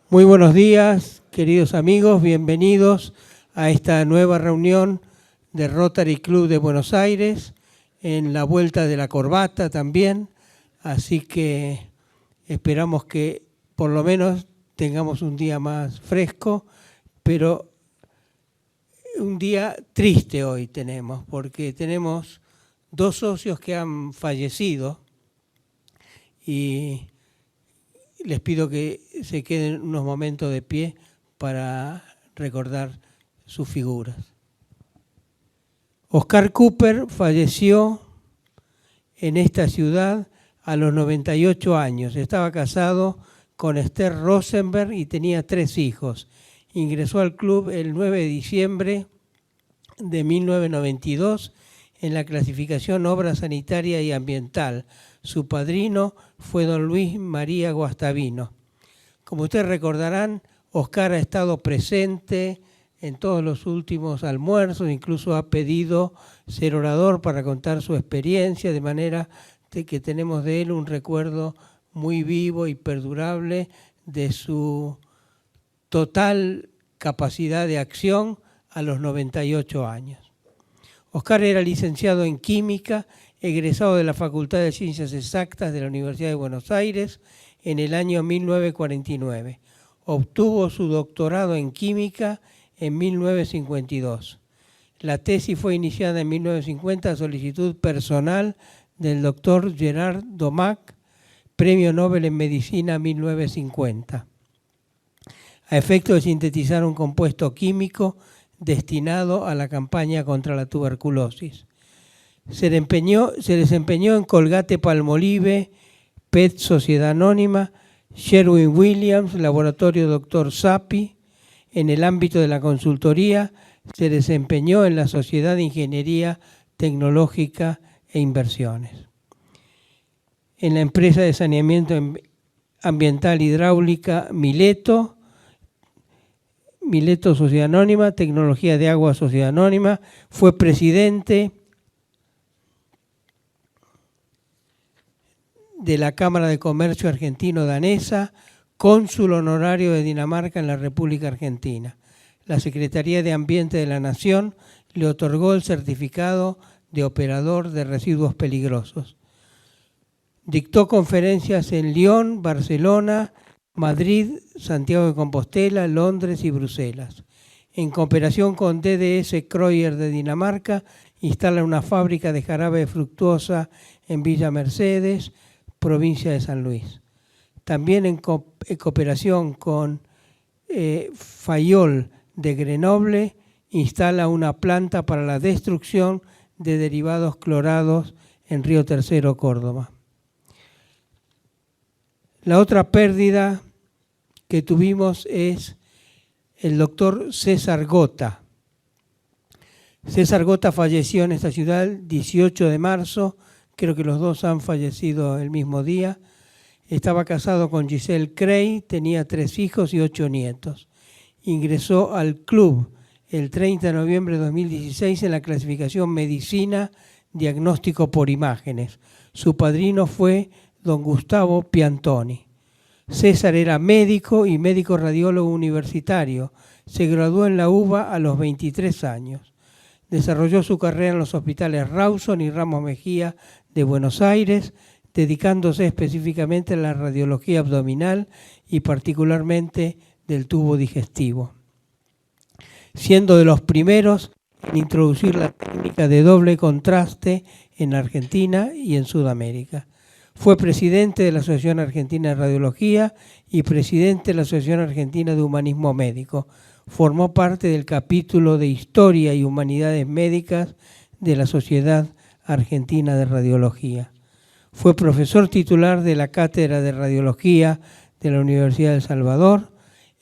Muy buenos días, queridos amigos, bienvenidos a esta nueva reunión de Rotary Club de Buenos Aires, en la vuelta de la corbata también, así que esperamos que por lo menos tengamos un día más fresco, pero un día triste hoy tenemos, porque tenemos dos socios que han fallecido y les pido que se queden unos momentos de pie para recordar sus figuras. Oscar Cooper falleció en esta ciudad a los 98 años. Estaba casado con Esther Rosenberg y tenía 3 hijos. Ingresó al club el 9 de diciembre de 1992 en la clasificación Obra Sanitaria y Ambiental. Su padrino fue don Luis María Guastavino. Como ustedes recordarán, Oscar ha estado presente en todos los últimos almuerzos, incluso ha pedido ser orador para contar su experiencia, de manera que tenemos de él un recuerdo muy vivo y perdurable de su total capacidad de acción a los 98 años. Oscar era licenciado en Química, egresado de la Facultad de Ciencias Exactas de la Universidad de Buenos Aires en el año 1949. Obtuvo su doctorado en Química en 1952. La tesis fue iniciada en 1950 a solicitud personal del doctor Gerard Domac, Premio Nobel en Medicina 1950, a efecto de sintetizar un compuesto químico destinado a la campaña contra la tuberculosis. Se desempeñó en Colgate-Palmolive, PET Sociedad Anónima, Sherwin-Williams, Laboratorio Dr. Sappi. En el ámbito de la consultoría se desempeñó en la Sociedad de Ingeniería Tecnológica e Inversiones. En la empresa de saneamiento ambiental hidráulica Mileto Sociedad Anónima, Tecnología de Agua Sociedad Anónima, fue presidente de la Cámara de Comercio Argentino-Danesa, cónsul honorario de Dinamarca en la República Argentina. La Secretaría de Ambiente de la Nación le otorgó el certificado de operador de residuos peligrosos. Dictó conferencias en Lyon, Barcelona, Madrid, Santiago de Compostela, Londres y Bruselas. En cooperación con DDS Kreuer de Dinamarca, instala una fábrica de jarabe de fructuosa en Villa Mercedes, provincia de San Luis. También en cooperación con Fayol de Grenoble, instala una planta para la destrucción de derivados clorados en Río Tercero, Córdoba. La otra pérdida que tuvimos es el doctor César Gota. César Gota falleció en esta ciudad el 18 de marzo, creo que los dos han fallecido el mismo día. Estaba casado con Giselle Crey, tenía 3 hijos y 8 nietos. Ingresó al club el 30 de noviembre de 2016 en la clasificación Medicina Diagnóstico por Imágenes. Su padrino fue don Gustavo Piantoni. César era médico y médico radiólogo universitario. Se graduó en la UBA a los 23 años. Desarrolló su carrera en los hospitales Rawson y Ramos Mejía de Buenos Aires, dedicándose específicamente a la radiología abdominal y particularmente del tubo digestivo, siendo de los primeros en introducir la técnica de doble contraste en Argentina y en Sudamérica. Fue presidente de la Asociación Argentina de Radiología y presidente de la Asociación Argentina de Humanismo Médico. Formó parte del capítulo de Historia y Humanidades Médicas de la Sociedad Argentina de Radiología. Fue profesor titular de la Cátedra de Radiología de la Universidad de El Salvador.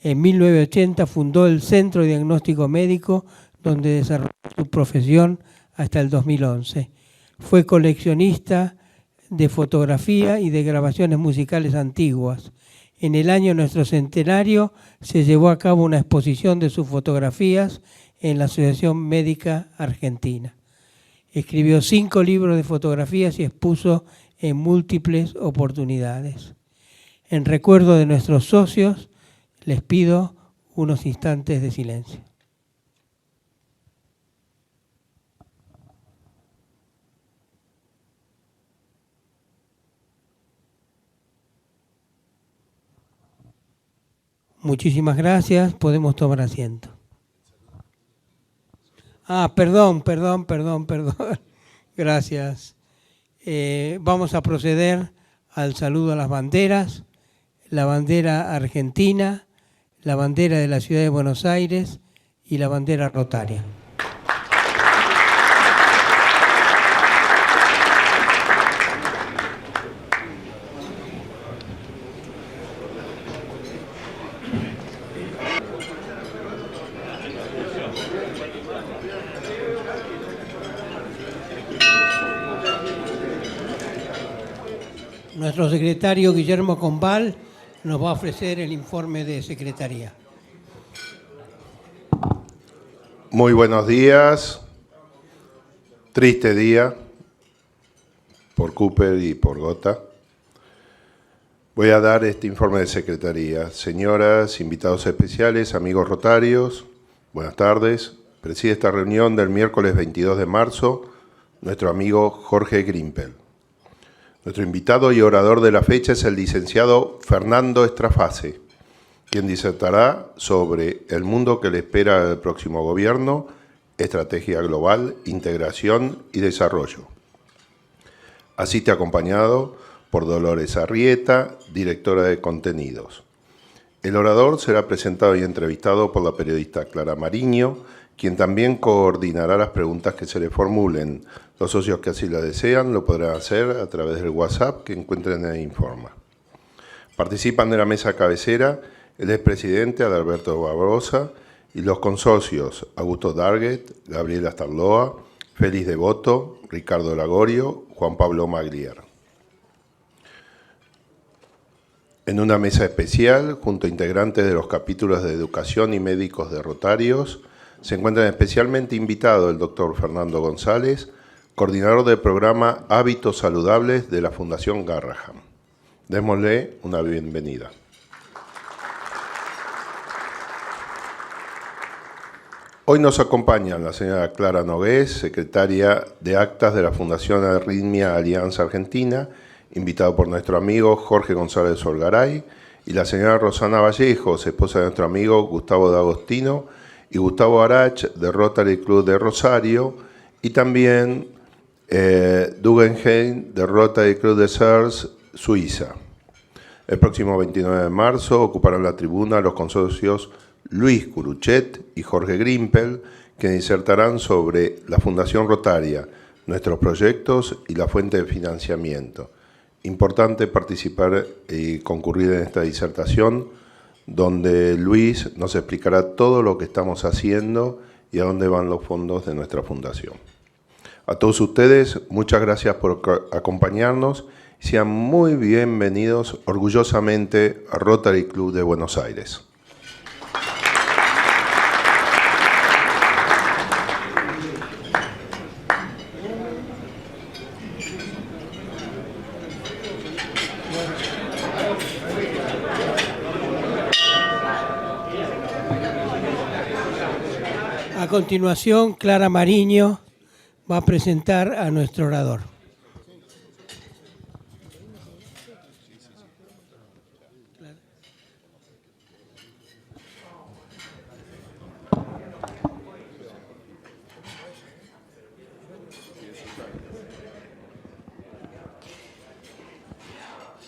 En 1980 fundó el Centro de Diagnóstico Médico, donde desarrolló su profesión hasta el 2011. Fue coleccionista de fotografía y de grabaciones musicales antiguas. En el año de nuestro centenario se llevó a cabo una exposición de sus fotografías en la Asociación Médica Argentina. Escribió 5 libros de fotografías y expuso en múltiples oportunidades. En recuerdo de nuestros socios, les pido unos instantes de silencio. Muchísimas gracias. Podemos tomar asiento. Perdón. Gracias. Vamos a proceder al saludo a las banderas. La bandera argentina, la bandera de la Ciudad de Buenos Aires y la bandera rotaria. Nuestro secretario Guillermo Combal nos va a ofrecer el informe de secretaría. Muy buenos días. Triste día por Cooper y por Gotha. Voy a dar este informe de secretaría. Señoras, invitados especiales, amigos rotarios, buenas tardes. Preside esta reunión del miércoles 22 de marzo nuestro amigo Jorge Grimpel. Nuestro invitado y orador de la fecha es el licenciado Fernando Estrafase, quien disertará sobre el mundo que le espera al próximo gobierno, estrategia global, integración y desarrollo. Asiste acompañado por Dolores Arrieta, directora de contenidos. El orador será presentado y entrevistado por la periodista Clara Mariño, quien también coordinará las preguntas que se le formulen. Los socios que así lo desean lo podrán hacer a través del WhatsApp que encuentren en el informe. Participan de la mesa cabecera el expresidente Adalberto Barbosa y los consocios Augusto Darget, Gabriela Starloa, Félix Devoto, Ricardo Lagorio, Juan Pablo Maglier. En una mesa especial, junto a integrantes de los capítulos de educación y médicos de Rotarios, se encuentran especialmente invitados el doctor Fernando González, coordinador del programa Hábitos Saludables de la Fundación Garrahan. Démosle una bienvenida. Hoy nos acompañan la señora Clara Nogués, secretaria de Actas de la Fundación Arritmia Alianza Argentina, invitado por nuestro amigo Jorge González Olgaray, y la señora Rosana Vallejos, esposa de nuestro amigo Gustavo D'Agostino, y Gustavo Arach, de Rotary Club de Rosario, y también Dugenheim, de Rotary Club de Sers, Suiza. El próximo 29 de marzo ocuparán la tribuna los consocios Luis Curuchet y Jorge Grimpel, que disertarán sobre la Fundación Rotaria, nuestros proyectos y la fuente de financiamiento. Importante participar y concurrir en esta disertación, donde Luis nos explicará todo lo que estamos haciendo y a dónde van los fondos de nuestra fundación. A todos ustedes, muchas gracias por acompañarnos. Sean muy bienvenidos orgullosamente a Rotary Club de Buenos Aires. A continuación, Clara Mariño va a presentar a nuestro orador.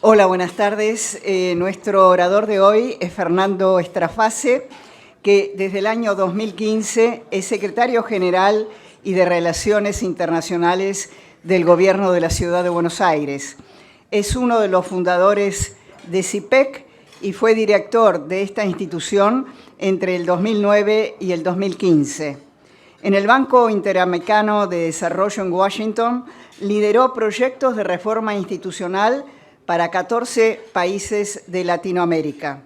Hola, buenas tardes. Nuestro orador de hoy es Fernando Estrafase, que desde el año 2015 es secretario general y de Relaciones Internacionales del Gobierno de la Ciudad de Buenos Aires. Es uno de los fundadores de CIPEC y fue director de esta institución entre el 2009 y el 2015. En el Banco Interamericano de Desarrollo en Washington, lideró proyectos de reforma institucional para 14 países de Latinoamérica.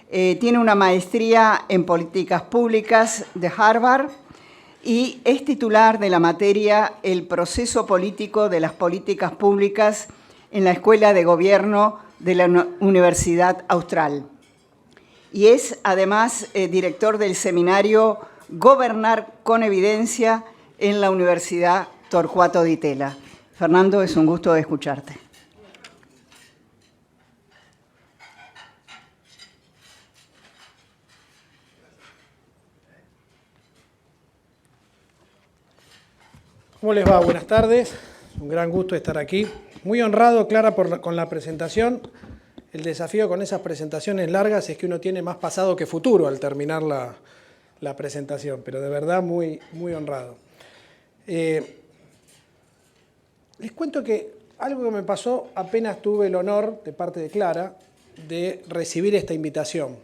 Tiene una maestría en políticas públicas de Harvard y es titular de la materia El proceso político de las políticas públicas en la Escuela de Gobierno de la Universidad Austral. Y es además director del seminario Gobernar con Evidencia en la Universidad Torcuato Di Tella. Fernando, es un gusto escucharte. ¿Cómo les va? Buenas tardes. Un gran gusto estar aquí. Muy honrado, Clara, con la presentación. El desafío con esas presentaciones largas es que uno tiene más pasado que futuro al terminar la presentación, pero de verdad muy, muy honrado. Les cuento que algo que me pasó apenas tuve el honor, de parte de Clara, de recibir esta invitación.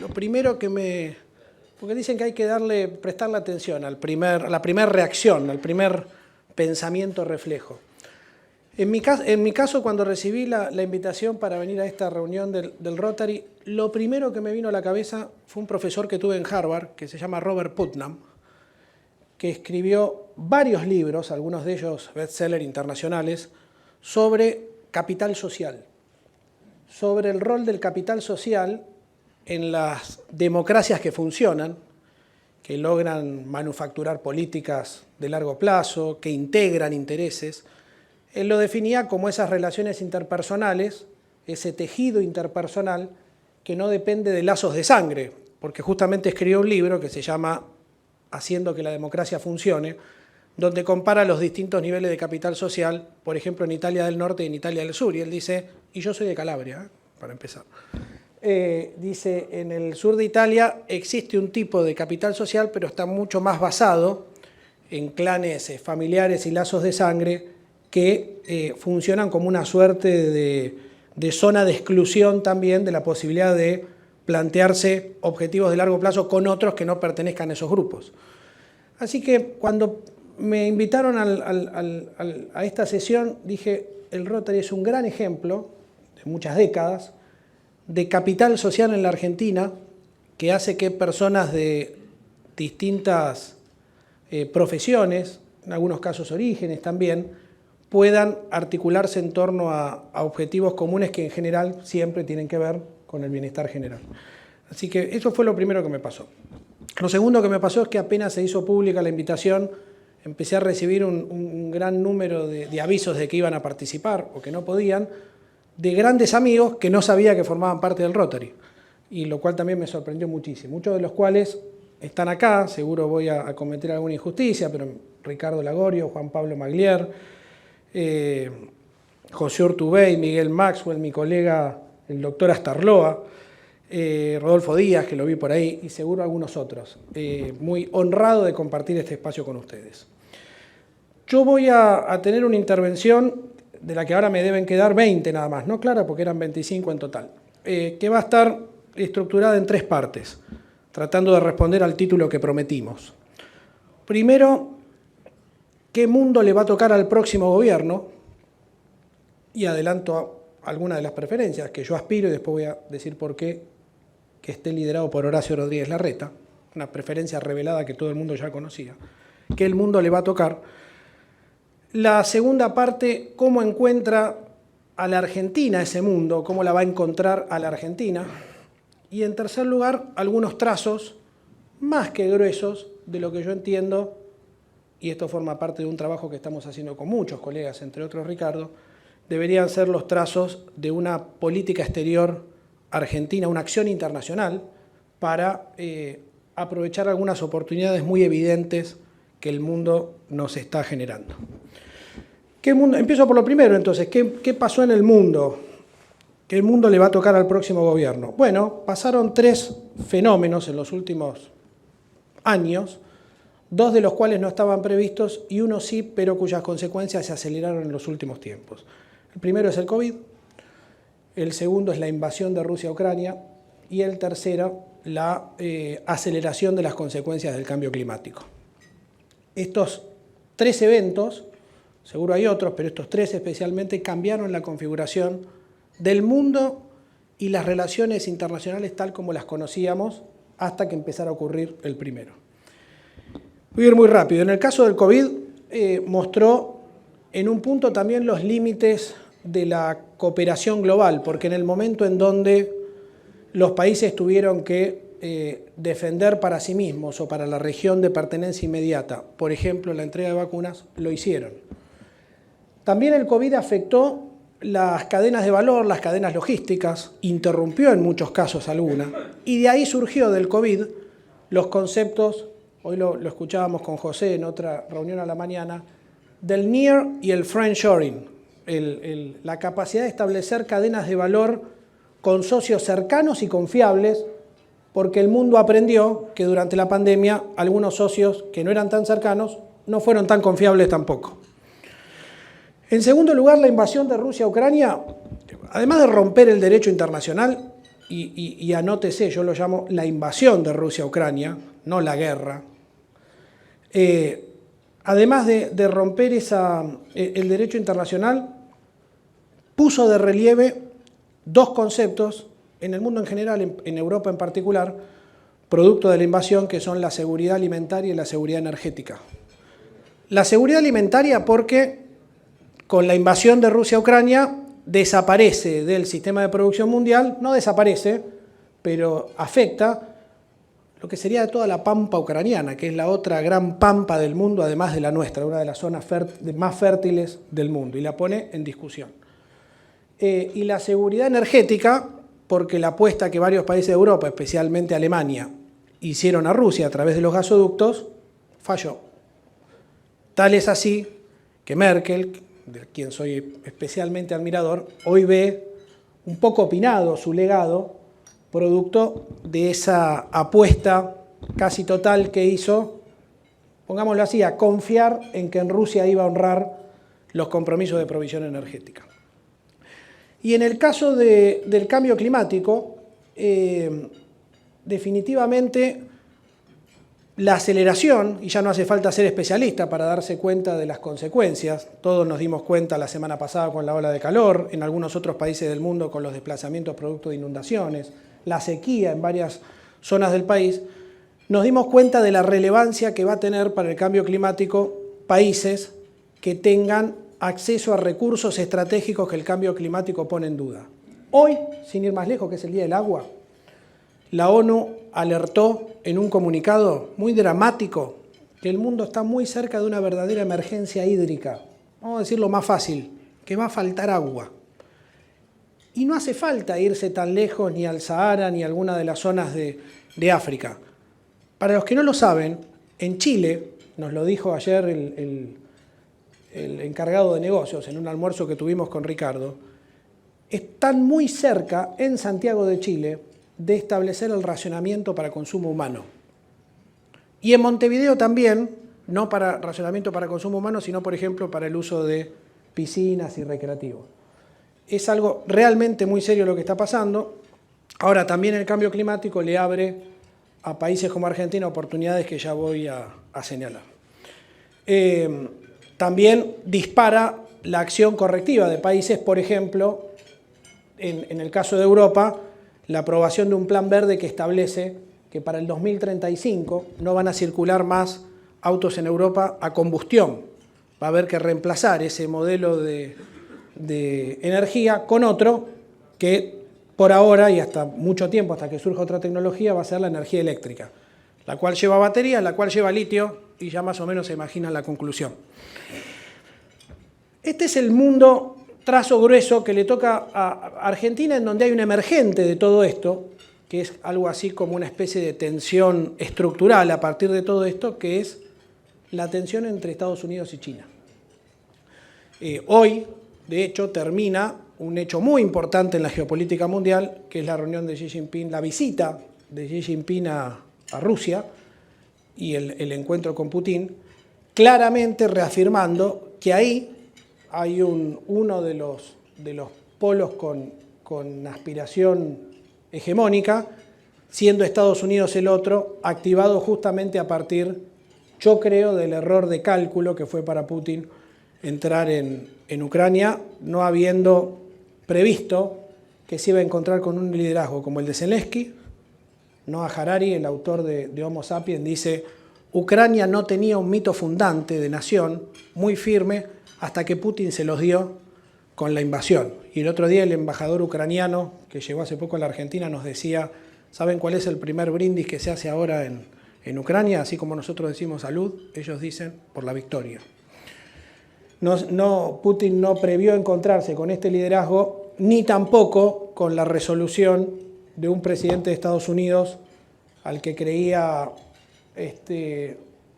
Lo primero que porque dicen que hay que prestarle atención a la primera reacción, al primer pensamiento reflejo. En mi caso, cuando recibí la invitación para venir a esta reunión del Rotary, lo primero que me vino a la cabeza fue un profesor que tuve en Harvard, que se llama Robert Putnam, que escribió varios libros, algunos de ellos bestsellers internacionales, sobre capital social, sobre el rol del capital social en las democracias que funcionan, que logran manufacturar políticas de largo plazo, que integran intereses. Él lo definía como esas relaciones interpersonales, ese tejido interpersonal que no depende de lazos de sangre, porque justamente escribió un libro que se llama Haciendo que la democracia funcione, donde compara los distintos niveles de capital social, por ejemplo, en Italia del Norte y en Italia del Sur. Y él dice, y yo soy de Calabria, para empezar. Dice, en el sur de Italia existe un tipo de capital social, pero está mucho más basado en clanes familiares y lazos de sangre que funcionan como una suerte de zona de exclusión también de la posibilidad de plantearse objetivos de largo plazo con otros que no pertenezcan a esos grupos. Así que cuando me invitaron a esta sesión, dije, el Rotary es un gran ejemplo, de muchas décadas, de capital social en la Argentina, que hace que personas de distintas profesiones, en algunos casos orígenes también, puedan articularse en torno a objetivos comunes que en general siempre tienen que ver con el bienestar general. Así que eso fue lo primero que me pasó. Lo segundo que me pasó es que apenas se hizo pública la invitación, empecé a recibir un gran número de avisos de que iban a participar o que no podían, de grandes amigos que no sabía que formaban parte del Rotary, y lo cual también me sorprendió muchísimo, muchos de los cuales están acá, seguro voy a cometer alguna injusticia, pero Ricardo Lagorio, Juan Pablo Maglier, José Urtubey, Miguel Maxwell, mi colega el doctor Astarloa, Rodolfo Díaz, que lo vi por ahí, y seguro algunos otros. Muy honrado de compartir este espacio con ustedes. Yo voy a tener una intervención de la que ahora me deben quedar 20 nada más, ¿no, Clara? Porque eran 25 en total, que va a estar estructurada en 3 partes, tratando de responder al título que prometimos. Primero, ¿qué mundo le va a tocar al próximo gobierno? Y adelanto algunas de las preferencias que yo aspiro, y después voy a decir por qué, que esté liderado por Horacio Rodríguez Larreta, una preferencia revelada que todo el mundo ya conocía. ¿Qué el mundo le va a tocar? La segunda parte, cómo encuentra a la Argentina ese mundo, cómo la va a encontrar a la Argentina. Y en tercer lugar, algunos trazos más que gruesos de lo que yo entiendo, y esto forma parte de un trabajo que estamos haciendo con muchos colegas, entre otros Ricardo, deberían ser los trazos de una política exterior argentina, una acción internacional para aprovechar algunas oportunidades muy evidentes que el mundo nos está generando. ¿Qué mundo? Empiezo por lo primero, entonces. ¿Qué pasó en el mundo? ¿Qué el mundo le va a tocar al próximo gobierno? Bueno, pasaron 3 fenómenos en los últimos años, 2 de los cuales no estaban previstos y uno sí, pero cuyas consecuencias se aceleraron en los últimos tiempos. El primero es el COVID, el segundo es la invasión de Rusia a Ucrania y el tercero, la aceleración de las consecuencias del cambio climático. Estos 3 eventos, seguro hay otros, pero estos 3 especialmente cambiaron la configuración del mundo y las relaciones internacionales tal como las conocíamos hasta que empezara a ocurrir el primero. Voy a ir muy rápido. En el caso del COVID mostró en un punto también los límites de la cooperación global, porque en el momento en donde los países tuvieron que defender para sí mismos o para la región de pertenencia inmediata, por ejemplo, la entrega de vacunas, lo hicieron. También el COVID afectó las cadenas de valor, las cadenas logísticas, interrumpió en muchos casos algunas, y de ahí surgió del COVID los conceptos, hoy lo escuchábamos con José en otra reunión a la mañana, del near y el friendshoring, la capacidad de establecer cadenas de valor con socios cercanos y confiables, porque el mundo aprendió que durante la pandemia algunos socios que no eran tan cercanos no fueron tan confiables tampoco. En segundo lugar, la invasión de Rusia a Ucrania, además de romper el derecho internacional, y anótese, yo lo llamo la invasión de Rusia a Ucrania, no la guerra, además de romper el derecho internacional, puso de relieve dos conceptos en el mundo en general, en Europa en particular, producto de la invasión, que son la seguridad alimentaria y la seguridad energética. La seguridad alimentaria porque con la invasión de Rusia a Ucrania desaparece del sistema de producción mundial, no desaparece, pero afecta lo que sería toda la pampa ucraniana, que es la otra gran pampa del mundo, además de la nuestra, una de las zonas más fértiles del mundo, y la pone en discusión. Y la seguridad energética, porque la apuesta que varios países de Europa, especialmente Alemania, hicieron a Rusia a través de los gasoductos, falló. Tal es así que Merkel, de quien soy especialmente admirador, hoy ve un poco opinado su legado, producto de esa apuesta casi total que hizo, pongámoslo así, a confiar en que en Rusia iba a honrar los compromisos de provisión energética. Y en el caso del cambio climático, definitivamente la aceleración, y ya no hace falta ser especialista para darse cuenta de las consecuencias, todos nos dimos cuenta la semana pasada con la ola de calor, en algunos otros países del mundo con los desplazamientos producto de inundaciones, la sequía en varias zonas del país, nos dimos cuenta de la relevancia que va a tener para el cambio climático países que tengan acceso a recursos estratégicos que el cambio climático pone en duda. Hoy, sin ir más lejos, que es el Día del Agua, la ONU alertó en un comunicado muy dramático que el mundo está muy cerca de una verdadera emergencia hídrica. Vamos a decirlo más fácil, que va a faltar agua. Y no hace falta irse tan lejos ni al Sahara ni a alguna de las zonas de África. Para los que no lo saben, en Chile, nos lo dijo ayer el encargado de negocios en un almuerzo que tuvimos con Ricardo, están muy cerca, en Santiago de Chile, de establecer el racionamiento para consumo humano. Y en Montevideo también, no para racionamiento para consumo humano, sino, por ejemplo, para el uso de piscinas y recreativos. Es algo realmente muy serio lo que está pasando. Ahora, también el cambio climático le abre a países como Argentina oportunidades que ya voy a señalar. También dispara la acción correctiva de países, por ejemplo, en el caso de Europa, la aprobación de un plan verde que establece que para el 2035 no van a circular más autos en Europa a combustión. Va a haber que reemplazar ese modelo de energía con otro que por ahora y hasta mucho tiempo, hasta que surja otra tecnología, va a ser la energía eléctrica, la cual lleva baterías, la cual lleva litio, y ya más o menos se imaginan la conclusión. Este es el mundo trazo grueso que le toca a Argentina, en donde hay un emergente de todo esto, que es algo así como una especie de tensión estructural a partir de todo esto, que es la tensión entre Estados Unidos y China. Hoy, de hecho, termina un hecho muy importante en la geopolítica mundial, que es la reunión de Xi Jinping, la visita de Xi Jinping a Rusia y el encuentro con Putin, claramente reafirmando que ahí hay uno de los polos con aspiración hegemónica, siendo Estados Unidos el otro, activado justamente a partir, yo creo, del error de cálculo que fue para Putin entrar en Ucrania, no habiendo previsto que se iba a encontrar con un liderazgo como el de Zelensky. Noah Harari, el autor de Homo Sapiens, dice: Ucrania no tenía un mito fundante de nación muy firme hasta que Putin se los dio con la invasión. Y el otro día el embajador ucraniano, que llegó hace poco a la Argentina, nos decía, ¿saben cuál es el primer brindis que se hace ahora en Ucrania? Así como nosotros decimos salud, ellos dicen por la victoria. Putin no previó encontrarse con este liderazgo, ni tampoco con la resolución de un presidente de Estados Unidos al que creía,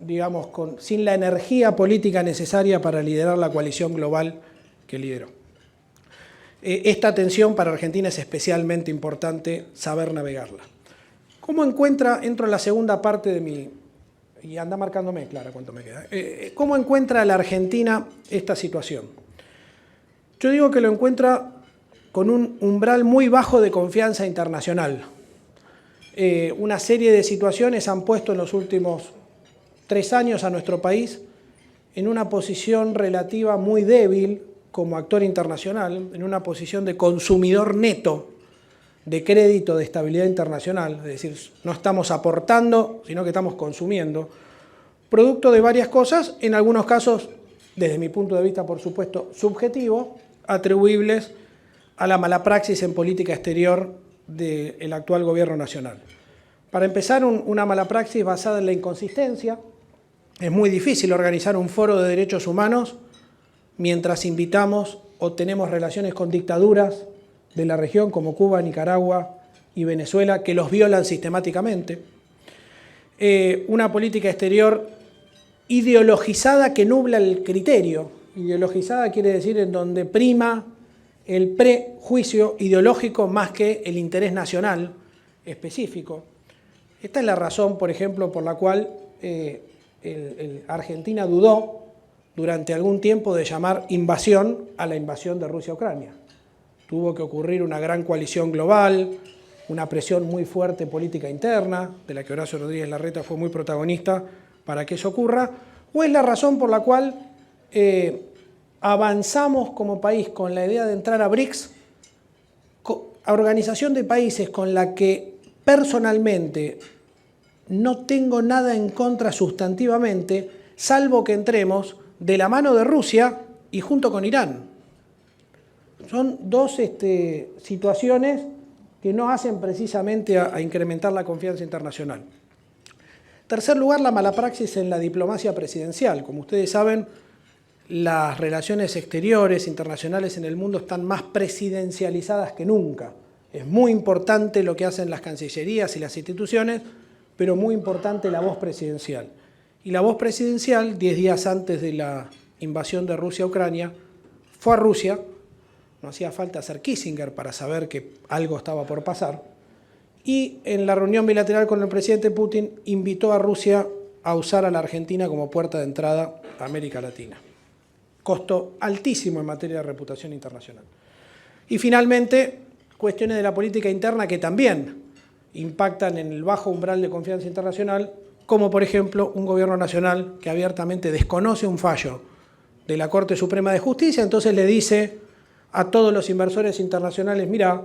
digamos, sin la energía política necesaria para liderar la coalición global que lideró. Esta tensión para Argentina es especialmente importante saber navegarla. ¿Cómo entro en la segunda parte de mi... Y anda marcándome, Clara, cuánto me queda. ¿Cómo encuentra la Argentina esta situación? Yo digo que lo encuentra con un umbral muy bajo de confianza internacional. Una serie de situaciones han puesto en los últimos 3 años a nuestro país en una posición relativa muy débil como actor internacional, en una posición de consumidor neto de crédito de estabilidad internacional, es decir, no estamos aportando, sino que estamos consumiendo, producto de varias cosas, en algunos casos, desde mi punto de vista, por supuesto, subjetivo, atribuibles a la mala praxis en política exterior del actual gobierno nacional. Para empezar, una mala praxis basada en la inconsistencia. Es muy difícil organizar un foro de derechos humanos mientras invitamos o tenemos relaciones con dictaduras de la región como Cuba, Nicaragua y Venezuela, que los violan sistemáticamente. Una política exterior ideologizada que nubla el criterio. Ideologizada quiere decir en donde prima el prejuicio ideológico más que el interés nacional específico. Esta es la razón, por ejemplo, por la cual Argentina dudó durante algún tiempo de llamar invasión a la invasión de Rusia a Ucrania. Tuvo que ocurrir una gran coalición global, una presión muy fuerte política interna, de la que Horacio Rodríguez Larreta fue muy protagonista para que eso ocurra, o es la razón por la cual avanzamos como país con la idea de entrar a BRICS, a organización de países con la que personalmente no tengo nada en contra sustantivamente, salvo que entremos de la mano de Rusia y junto con Irán. Son dos situaciones que no hacen precisamente a incrementar la confianza internacional. En tercer lugar, la mala praxis en la diplomacia presidencial. Como ustedes saben, las relaciones exteriores internacionales en el mundo están más presidencializadas que nunca. Es muy importante lo que hacen las cancillerías y las instituciones, pero muy importante la voz presidencial. Y la voz presidencial, 10 días antes de la invasión de Rusia a Ucrania, fue a Rusia. No hacía falta hacer Kissinger para saber que algo estaba por pasar. Y en la reunión bilateral con el presidente Putin invitó a Rusia a usar a la Argentina como puerta de entrada a América Latina. Costo altísimo en materia de reputación internacional. Y finalmente, cuestiones de la política interna que también impactan en el bajo umbral de confianza internacional, como por ejemplo un gobierno nacional que abiertamente desconoce un fallo de la Corte Suprema de Justicia, entonces le dice a todos los inversores internacionales, mira,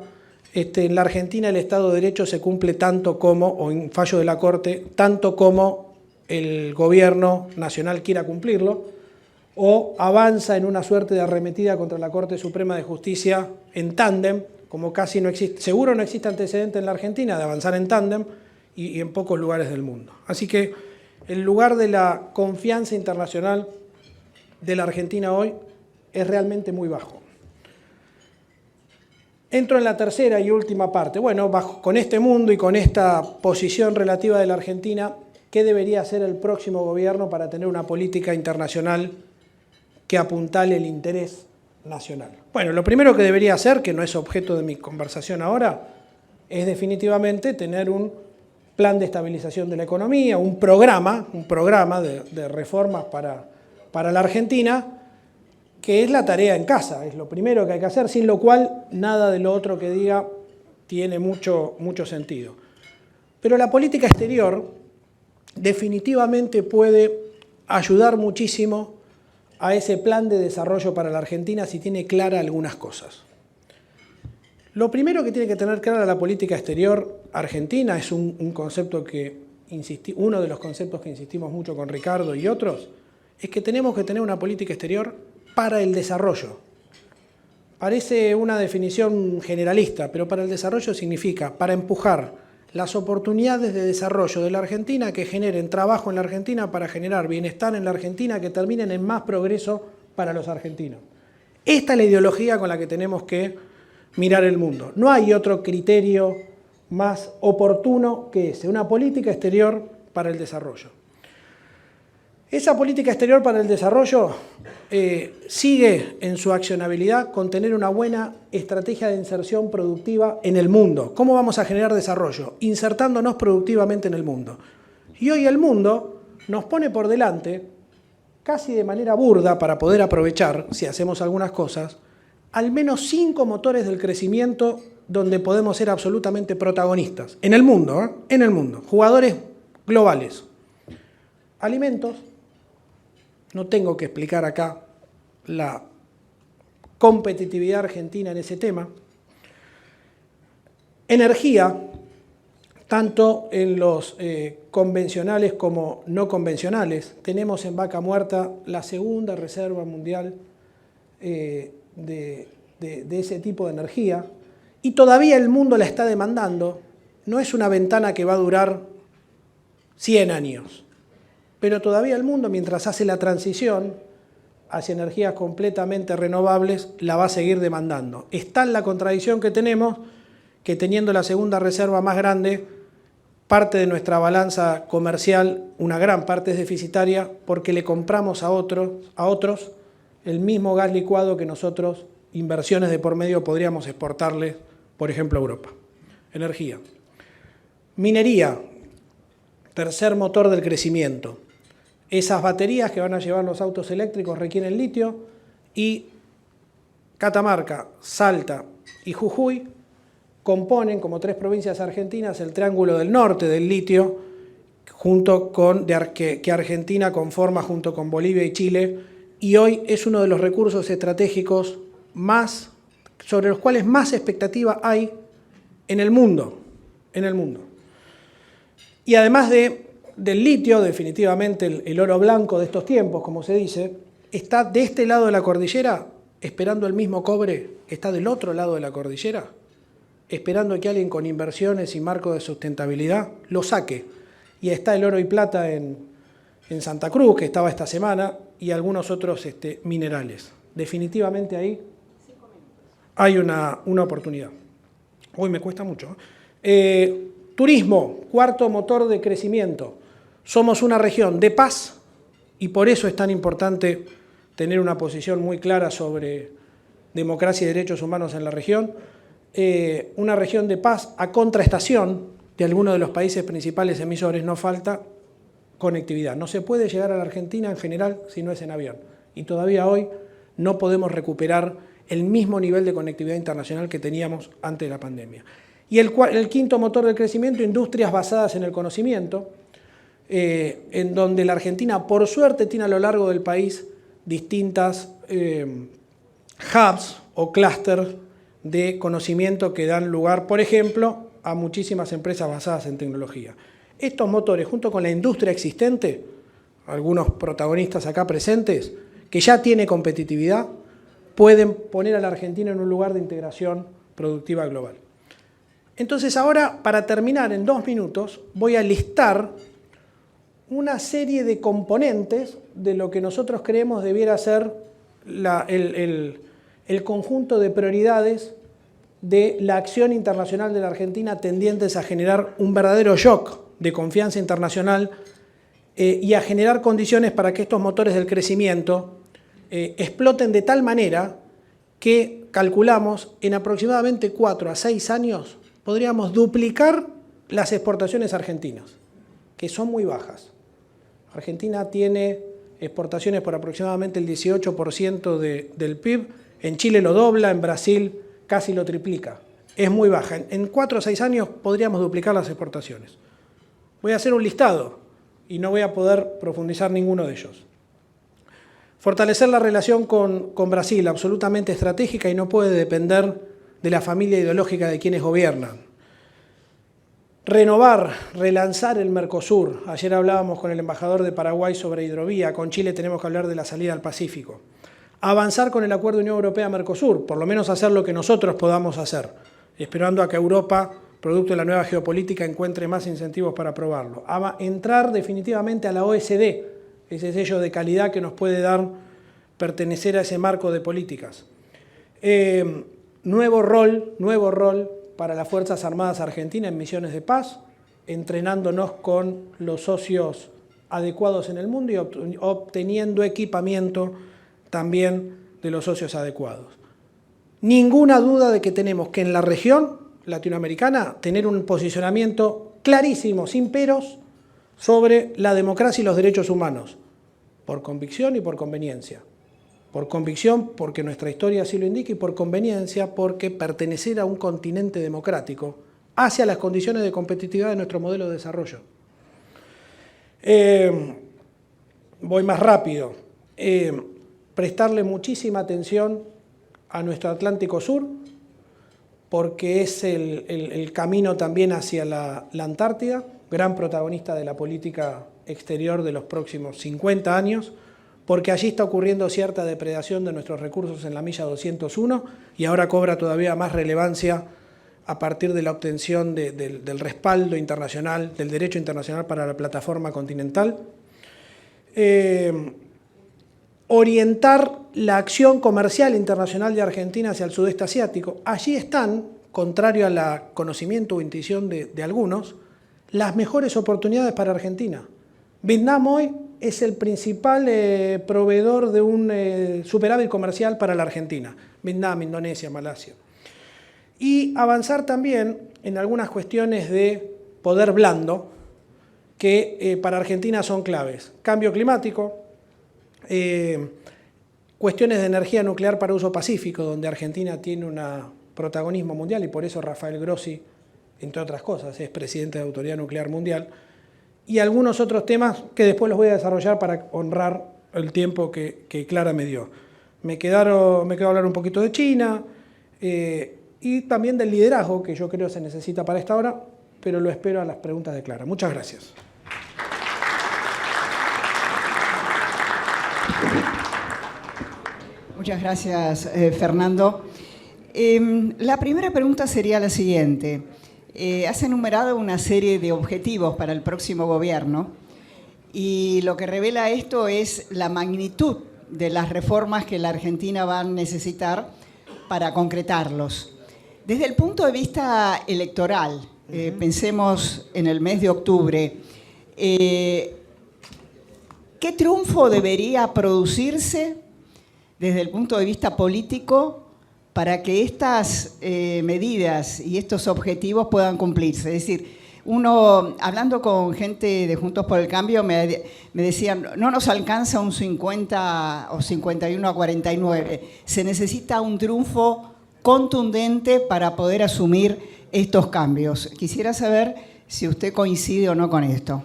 en la Argentina el Estado de Derecho se cumple tanto como, o en fallo de la Corte, tanto como el gobierno nacional quiera cumplirlo, o avanza en una suerte de arremetida contra la Corte Suprema de Justicia en tándem, como casi no existe, seguro no existe antecedente en la Argentina de avanzar en tándem y en pocos lugares del mundo. Así que el lugar de la confianza internacional de la Argentina hoy es realmente muy bajo. Entro en la tercera y última parte. Bueno, con este mundo y con esta posición relativa de la Argentina, ¿qué debería hacer el próximo gobierno para tener una política internacional que apuntale el interés nacional? Bueno, lo primero que debería hacer, que no es objeto de mi conversación ahora, es definitivamente tener un plan de estabilización de la economía, un programa de reformas para la Argentina, que es la tarea en casa, es lo primero que hay que hacer, sin lo cual nada de lo otro que diga tiene mucho sentido. Pero la política exterior definitivamente puede ayudar muchísimo a ese plan de desarrollo para la Argentina si tiene clara algunas cosas. Lo primero que tiene que tener clara la política exterior argentina es un concepto que uno de los conceptos que insistimos mucho con Ricardo y otros, es que tenemos que tener una política exterior para el desarrollo. Parece una definición generalista, pero para el desarrollo significa para empujar las oportunidades de desarrollo de la Argentina que generen trabajo en la Argentina para generar bienestar en la Argentina que terminen en más progreso para los argentinos. Esta es la ideología con la que tenemos que mirar el mundo. No hay otro criterio más oportuno que ese, una política exterior para el desarrollo. Esa política exterior para el desarrollo sigue en su accionabilidad con tener una buena estrategia de inserción productiva en el mundo. ¿Cómo vamos a generar desarrollo? Insertándonos productivamente en el mundo. Y hoy el mundo nos pone por delante, casi de manera burda para poder aprovechar, si hacemos algunas cosas, al menos 5 motores del crecimiento donde podemos ser absolutamente protagonistas. En el mundo, ¿eh? En el mundo. Jugadores globales. Alimentos. No tengo que explicar acá la competitividad argentina en ese tema. Energía, tanto en los convencionales como no convencionales. Tenemos en Vaca Muerta la segunda reserva mundial de ese tipo de energía. Y todavía el mundo la está demandando. No es una ventana que va a durar 100 años. Pero todavía el mundo, mientras hace la transición hacia energías completamente renovables, la va a seguir demandando. Está en la contradicción que tenemos, que teniendo la segunda reserva más grande, parte de nuestra balanza comercial, una gran parte es deficitaria, porque le compramos a otros el mismo gas licuado que nosotros, inversiones de por medio, podríamos exportarle, por ejemplo, a Europa. Energía. Minería, tercer motor del crecimiento. Esas baterías que van a llevar los autos eléctricos requieren litio y Catamarca, Salta y Jujuy componen como 3 provincias argentinas el triángulo del norte del litio que Argentina conforma junto con Bolivia y Chile y hoy es uno de los recursos estratégicos sobre los cuales más expectativa hay en el mundo. Y además del litio, definitivamente el oro blanco de estos tiempos, como se dice, está de este lado de la cordillera esperando el mismo cobre, está del otro lado de la cordillera, esperando que alguien con inversiones y marco de sustentabilidad lo saque. Y está el oro y plata en Santa Cruz, que estaba esta semana, y algunos otros minerales. Definitivamente ahí hay una oportunidad. Hoy me cuesta mucho. Turismo, cuarto motor de crecimiento. Somos una región de paz y por eso es tan importante tener una posición muy clara sobre democracia y derechos humanos en la región. Una región de paz a contraestación de algunos de los países principales emisores, no falta conectividad. No se puede llegar a la Argentina en general si no es en avión. Y todavía hoy no podemos recuperar el mismo nivel de conectividad internacional que teníamos antes de la pandemia. Y el quinto motor del crecimiento, industrias basadas en el conocimiento, en donde la Argentina, por suerte, tiene a lo largo del país distintas hubs o clústeres de conocimiento que dan lugar, por ejemplo, a muchísimas empresas basadas en tecnología. Estos motores, junto con la industria existente, algunos protagonistas acá presentes, que ya tiene competitividad, pueden poner a la Argentina en un lugar de integración productiva global. Entonces ahora, para terminar en 2 minutos, voy a listar una serie de componentes de lo que nosotros creemos debiera ser el conjunto de prioridades de la acción internacional de la Argentina tendientes a generar un verdadero shock de confianza internacional y a generar condiciones para que estos motores del crecimiento exploten de tal manera que calculamos en aproximadamente 4 a 6 años podríamos duplicar las exportaciones argentinas, que son muy bajas. Argentina tiene exportaciones por aproximadamente el 18% del PIB, en Chile lo dobla, en Brasil casi lo triplica. Es muy baja. En 4 o 6 años podríamos duplicar las exportaciones. Voy a hacer un listado y no voy a poder profundizar ninguno de ellos. Fortalecer la relación con Brasil, absolutamente estratégica y no puede depender de la familia ideológica de quienes gobiernan. Renovar, relanzar el Mercosur. Ayer hablábamos con el embajador de Paraguay sobre hidrovía, con Chile tenemos que hablar de la salida al Pacífico. Avanzar con el acuerdo Unión Europea-Mercosur, por lo menos hacer lo que nosotros podamos hacer, esperando a que Europa, producto de la nueva geopolítica, encuentre más incentivos para aprobarlo. Entrar definitivamente a la OSD, ese sello de calidad que nos puede dar pertenecer a ese marco de políticas. Nuevo rol para las Fuerzas Armadas Argentinas en misiones de paz, entrenándonos con los socios adecuados en el mundo y obteniendo equipamiento también de los socios adecuados. Ninguna duda de que tenemos que en la región latinoamericana tener un posicionamiento clarísimo, sin peros, sobre la democracia y los derechos humanos, por convicción y por conveniencia. Por convicción porque nuestra historia así lo indica y por conveniencia porque pertenecer a un continente democrático hacia las condiciones de competitividad de nuestro modelo de desarrollo. Voy más rápido. Prestarle muchísima atención a nuestro Atlántico Sur porque es el camino también hacia la Antártida, gran protagonista de la política exterior de los próximos 50 años, porque allí está ocurriendo cierta depredación de nuestros recursos en la milla 201 y ahora cobra todavía más relevancia a partir de la obtención del respaldo internacional, del derecho internacional para la plataforma continental. Orientar la acción comercial internacional de Argentina hacia el sudeste asiático. Allí están, contrario al conocimiento o intuición de algunos, las mejores oportunidades para Argentina. Vietnam hoy es el principal proveedor de un superávit comercial para la Argentina. Vietnam, Indonesia, Malasia. Y avanzar también en algunas cuestiones de poder blando que para Argentina son claves. Cambio climático, cuestiones de energía nuclear para uso pacífico, donde Argentina tiene un protagonismo mundial y por eso Rafael Grossi, entre otras cosas, es presidente de la Autoridad Nuclear Mundial, y algunos otros temas que después los voy a desarrollar para honrar el tiempo que Clara me dio. Me quedo a hablar un poquito de China y también del liderazgo que yo creo se necesita para esta hora, pero lo espero a las preguntas de Clara. Muchas gracias. Muchas gracias, Fernando. La primera pregunta sería la siguiente. Has enumerado una serie de objetivos para el próximo gobierno y lo que revela esto es la magnitud de las reformas que la Argentina va a necesitar para concretarlos. Desde el punto de vista electoral, pensemos en el mes de octubre, ¿qué triunfo debería producirse desde el punto de vista político para que estas medidas y estos objetivos puedan cumplirse? Es decir, hablando con gente de Juntos por el Cambio, me decían, no nos alcanza un 50 o 51 a 49, se necesita un triunfo contundente para poder asumir estos cambios. Quisiera saber si usted coincide o no con esto.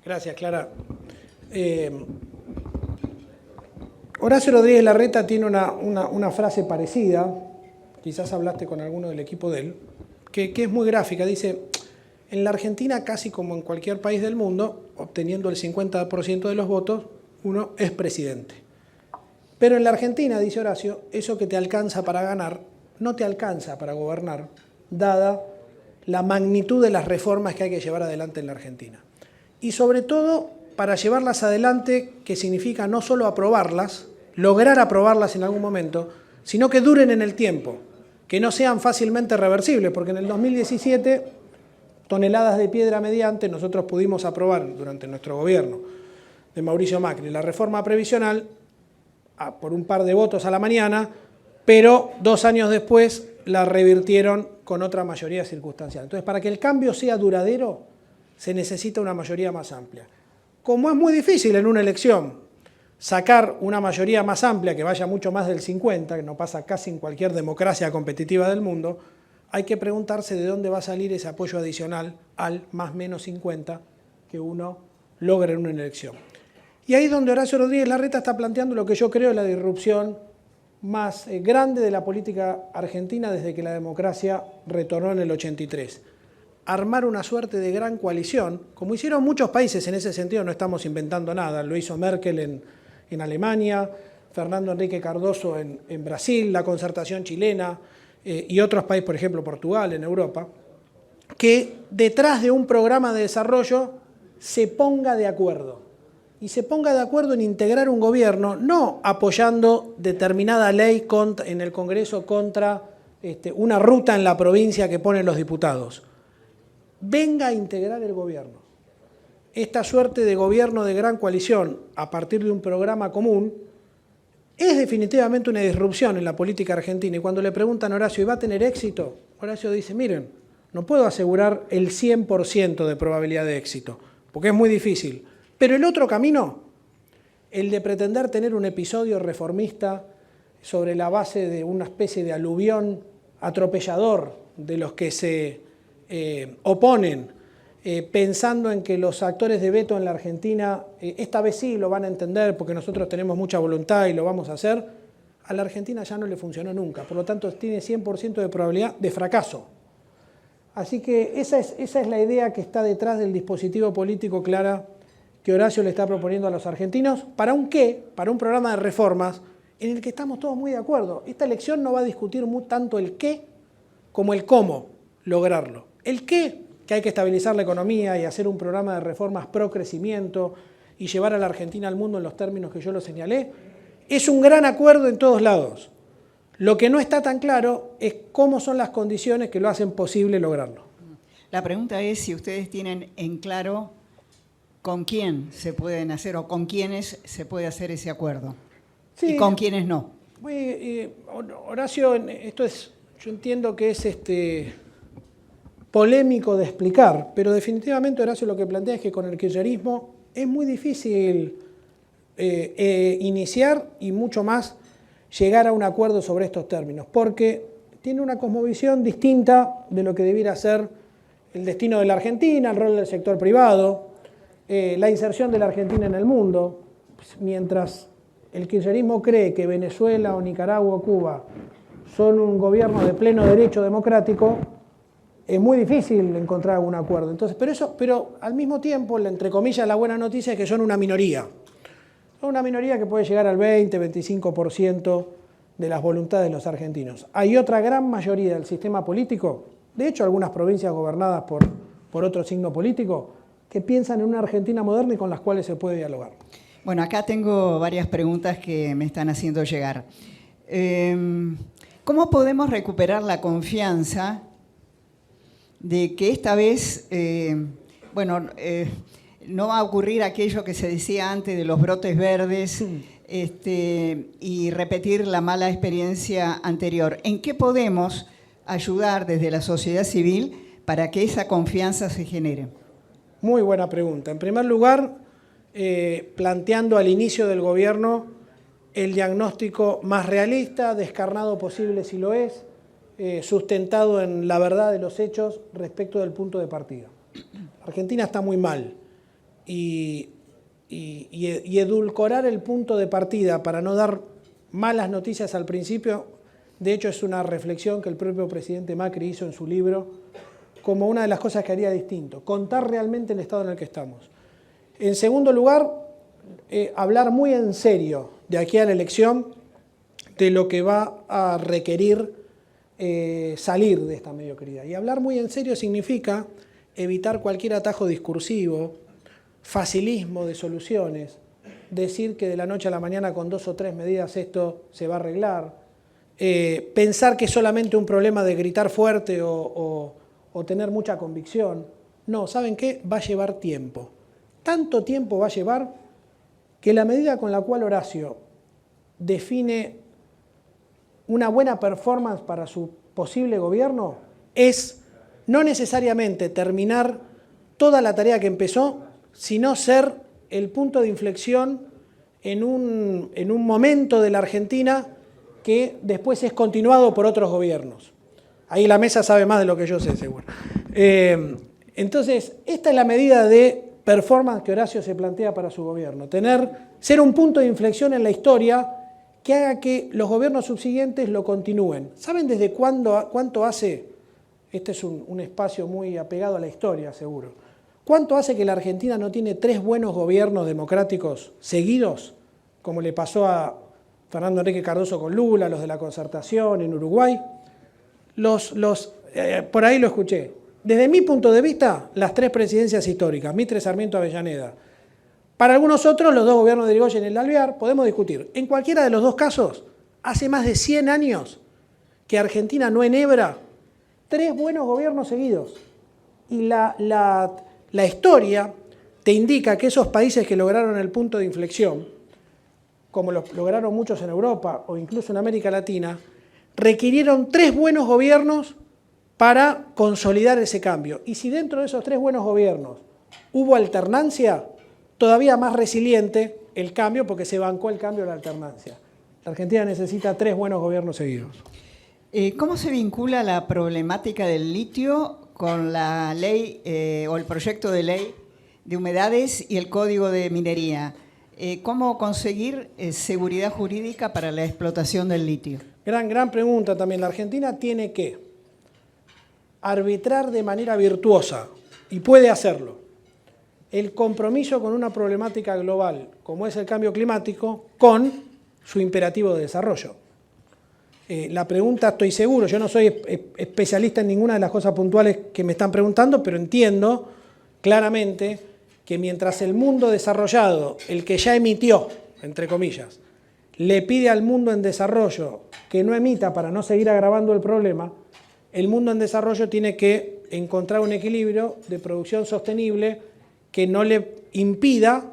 Gracias, Clara. Horacio Rodríguez Larreta tiene una frase parecida, quizás hablaste con alguno del equipo de él, que es muy gráfica. Dice, en la Argentina, casi como en cualquier país del mundo, obteniendo el 50% de los votos, uno es presidente. Pero en la Argentina, dice Horacio, eso que te alcanza para ganar, no te alcanza para gobernar, dada la magnitud de las reformas que hay que llevar adelante en la Argentina. Y sobre todo, para llevarlas adelante, que significa no solo aprobarlas, lograr aprobarlas en algún momento, sino que duren en el tiempo, que no sean fácilmente reversibles, porque en el 2017, toneladas de piedra mediante, nosotros pudimos aprobar durante nuestro gobierno de Mauricio Macri la reforma previsional por un par de votos a la mañana, pero 2 años después la revirtieron con otra mayoría circunstancial. Entonces, para que el cambio sea duradero, se necesita una mayoría más amplia. Como es muy difícil en una elección sacar una mayoría más amplia que vaya mucho más del 50, que no pasa casi en cualquier democracia competitiva del mundo, hay que preguntarse de dónde va a salir ese apoyo adicional al más menos 50 que uno logra en una elección. Y ahí es donde Horacio Rodríguez Larreta está planteando lo que yo creo es la disrupción más grande de la política argentina desde que la democracia retornó en el 83. armar una suerte de gran coalición, como hicieron muchos países en ese sentido, no estamos inventando nada, lo hizo Merkel en Alemania, Fernando Henrique Cardoso en Brasil, la concertación chilena y otros países, por ejemplo Portugal en Europa, que detrás de un programa de desarrollo se ponga de acuerdo. Y se ponga de acuerdo en integrar un gobierno, no apoyando determinada ley en el Congreso contra una ruta en la provincia que ponen los diputados. Venga a integrar el gobierno. Esta suerte de gobierno de gran coalición a partir de un programa común es definitivamente una disrupción en la política argentina. Y cuando le preguntan a Horacio, ¿y va a tener éxito? Horacio dice, miren, no puedo asegurar el 100% de probabilidad de éxito, porque es muy difícil. Pero el otro camino, el de pretender tener un episodio reformista sobre la base de una especie de aluvión atropellador de los que se oponen, pensando en que los actores de veto en la Argentina esta vez sí lo van a entender porque nosotros tenemos mucha voluntad y lo vamos a hacer, a la Argentina ya no le funcionó nunca. Por lo tanto, tiene 100% de probabilidad de fracaso. Así que esa es la idea que está detrás del dispositivo político clara que Horacio le está proponiendo a los argentinos. ¿Para un qué? Para un programa de reformas en el que estamos todos muy de acuerdo. Esta elección no va a discutir tanto el qué como el cómo lograrlo. El qué, que hay que estabilizar la economía y hacer un programa de reformas pro crecimiento y llevar a la Argentina al mundo en los términos que yo lo señalé, es un gran acuerdo en todos lados. Lo que no está tan claro es cómo son las condiciones que lo hacen posible lograrlo. La pregunta es si ustedes tienen en claro con quién se pueden hacer o con quiénes se puede hacer ese acuerdo. Sí, y con quiénes no. Horacio, yo entiendo que es polémico de explicar, pero definitivamente Horacio lo que plantea es que con el kirchnerismo es muy difícil iniciar y mucho más llegar a un acuerdo sobre estos términos, porque tiene una cosmovisión distinta de lo que debiera ser el destino de la Argentina, el rol del sector privado, la inserción de la Argentina en el mundo. Mientras el kirchnerismo cree que Venezuela o Nicaragua o Cuba son un gobierno de pleno derecho democrático, es muy difícil encontrar algún acuerdo. Entonces, pero al mismo tiempo, entre comillas, la buena noticia es que son una minoría. Son una minoría que puede llegar al 20-25% de las voluntades de los argentinos. Hay otra gran mayoría del sistema político, de hecho algunas provincias gobernadas por otro signo político, que piensan en una Argentina moderna y con las cuales se puede dialogar. Bueno, acá tengo varias preguntas que me están haciendo llegar. ¿Cómo podemos recuperar la confianza de que esta vez, no va a ocurrir aquello que se decía antes de los brotes verdes y repetir la mala experiencia anterior? ¿En qué podemos ayudar desde la sociedad civil para que esa confianza se genere? Muy buena pregunta. En primer lugar, planteando al inicio del gobierno el diagnóstico más realista, descarnado posible si lo es, sustentado en la verdad de los hechos respecto del punto de partida. Argentina está muy mal y edulcorar el punto de partida para no dar malas noticias al principio, de hecho es una reflexión que el propio presidente Macri hizo en su libro como una de las cosas que haría distinto, contar realmente el estado en el que estamos. En segundo lugar, hablar muy en serio de aquí a la elección de lo que va a requerir salir de esta mediocridad. Y hablar muy en serio significa evitar cualquier atajo discursivo, facilismo de soluciones, decir que de la noche a la mañana con 2 o 3 medidas esto se va a arreglar, pensar que es solamente un problema de gritar fuerte o tener mucha convicción. No, ¿saben qué? Va a llevar tiempo. Tanto tiempo va a llevar que la medida con la cual Horacio define una buena performance para su posible gobierno es no necesariamente terminar toda la tarea que empezó, sino ser el punto de inflexión en un momento de la Argentina que después es continuado por otros gobiernos. Ahí la mesa sabe más de lo que yo sé, seguro. Entonces, esta es la medida de performance que Horacio se plantea para su gobierno. Ser un punto de inflexión en la historia que haga que los gobiernos subsiguientes lo continúen. ¿Saben desde cuánto hace este es un espacio muy apegado a la historia, seguro. ¿Cuánto hace que la Argentina no tiene 3 buenos gobiernos democráticos seguidos, como le pasó a Fernando Enrique Cardoso con Lula, los de la Concertación en Uruguay? Por ahí lo escuché. Desde mi punto de vista, las 3 presidencias históricas, Mitre, Sarmiento, Avellaneda. Para algunos otros, los 2 gobiernos de Irigoyen y el Alvear, podemos discutir. En cualquiera de los 2 casos, hace más de 100 años que Argentina no enhebra 3 buenos gobiernos seguidos. Y la historia te indica que esos países que lograron el punto de inflexión, como lo lograron muchos en Europa o incluso en América Latina, requirieron 3 buenos gobiernos para consolidar ese cambio. Y si dentro de esos 3 buenos gobiernos hubo alternancia, todavía más resiliente el cambio, porque se bancó el cambio de la alternancia. La Argentina necesita 3 buenos gobiernos seguidos. ¿Cómo se vincula la problemática del litio con la ley o el proyecto de ley de humedades y el código de minería? ¿Cómo conseguir seguridad jurídica para la explotación del litio? Gran pregunta también. La Argentina tiene que arbitrar de manera virtuosa, y puede hacerlo, el compromiso con una problemática global, como es el cambio climático, con su imperativo de desarrollo. La pregunta, estoy seguro, yo no soy especialista en ninguna de las cosas puntuales que me están preguntando, pero entiendo claramente que mientras el mundo desarrollado, el que ya emitió, entre comillas, le pide al mundo en desarrollo que no emita para no seguir agravando el problema, el mundo en desarrollo tiene que encontrar un equilibrio de producción sostenible que no le impida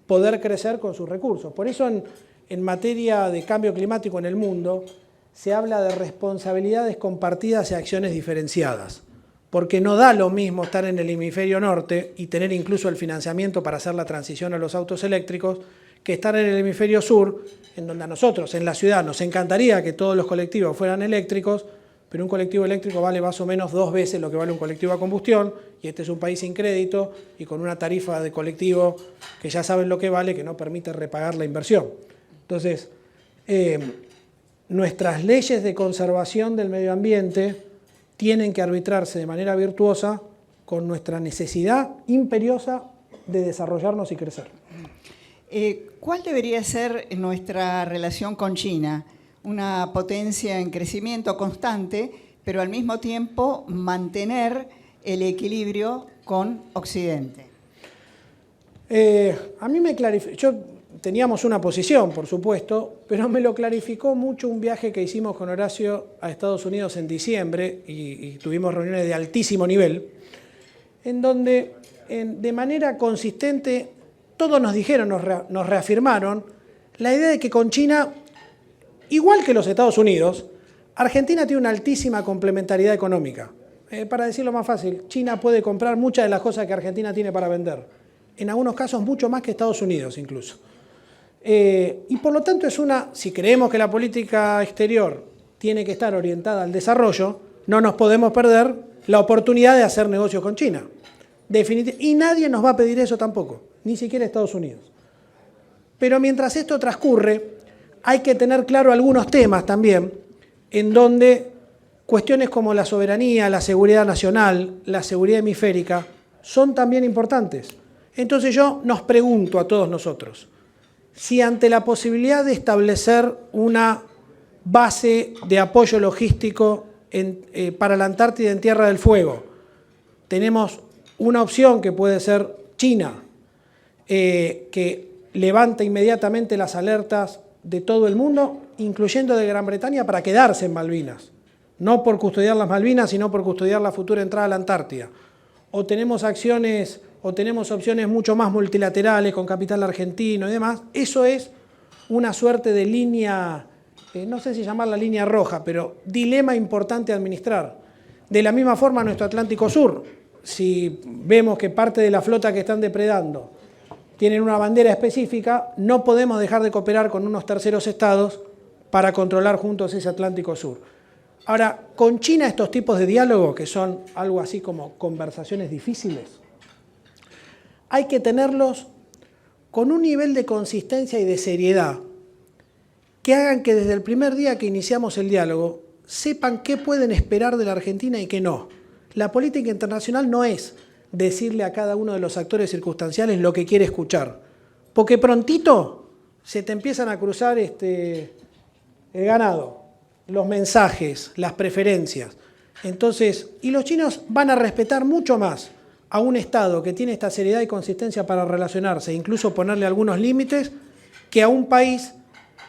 poder crecer con sus recursos. Por eso en materia de cambio climático en el mundo se habla de responsabilidades compartidas y acciones diferenciadas, porque no da lo mismo estar en el hemisferio norte y tener incluso el financiamiento para hacer la transición a los autos eléctricos, que estar en el hemisferio sur, en donde a nosotros, en la ciudad, nos encantaría que todos los colectivos fueran eléctricos, pero un colectivo eléctrico vale más o menos 2 veces lo que vale un colectivo a combustión, y este es un país sin crédito y con una tarifa de colectivo que ya saben lo que vale, que no permite repagar la inversión. Entonces, nuestras leyes de conservación del medio ambiente tienen que arbitrarse de manera virtuosa con nuestra necesidad imperiosa de desarrollarnos y crecer. ¿Cuál debería ser nuestra relación con China? Una potencia en crecimiento constante, pero al mismo tiempo mantener el equilibrio con Occidente. A mí me clarificó, teníamos una posición, por supuesto, pero me lo clarificó mucho un viaje que hicimos con Horacio a Estados Unidos en diciembre y tuvimos reuniones de altísimo nivel, en donde de manera consistente todos nos dijeron, nos reafirmaron la idea de que con China, igual que los Estados Unidos, Argentina tiene una altísima complementariedad económica. Para decirlo más fácil, China puede comprar muchas de las cosas que Argentina tiene para vender. En algunos casos mucho más que Estados Unidos incluso. Y por lo tanto si creemos que la política exterior tiene que estar orientada al desarrollo, no nos podemos perder la oportunidad de hacer negocios con China. Y nadie nos va a pedir eso tampoco, ni siquiera Estados Unidos. Pero mientras esto transcurre, hay que tener claro algunos temas también, en donde cuestiones como la soberanía, la seguridad nacional, la seguridad hemisférica, son también importantes. Entonces yo nos pregunto a todos nosotros, si ante la posibilidad de establecer una base de apoyo logístico para la Antártida en Tierra del Fuego, tenemos una opción que puede ser China, que levanta inmediatamente las alertas de todo el mundo, incluyendo de Gran Bretaña, para quedarse en Malvinas. No por custodiar las Malvinas, sino por custodiar la futura entrada a la Antártida. O tenemos opciones mucho más multilaterales con capital argentino y demás. Eso es una suerte de línea, no sé si llamarla línea roja, pero dilema importante a administrar. De la misma forma nuestro Atlántico Sur, si vemos que parte de la flota que están depredando tienen una bandera específica, no podemos dejar de cooperar con unos terceros estados para controlar juntos ese Atlántico Sur. Ahora, con China estos tipos de diálogo, que son algo así como conversaciones difíciles, hay que tenerlos con un nivel de consistencia y de seriedad que hagan que desde el primer día que iniciamos el diálogo sepan qué pueden esperar de la Argentina y qué no. La política internacional no es decirle a cada uno de los actores circunstanciales lo que quiere escuchar, porque prontito se te empiezan a cruzar el ganado, los mensajes, las preferencias. Entonces, y los chinos van a respetar mucho más a un Estado que tiene esta seriedad y consistencia para relacionarse, incluso ponerle algunos límites, que a un país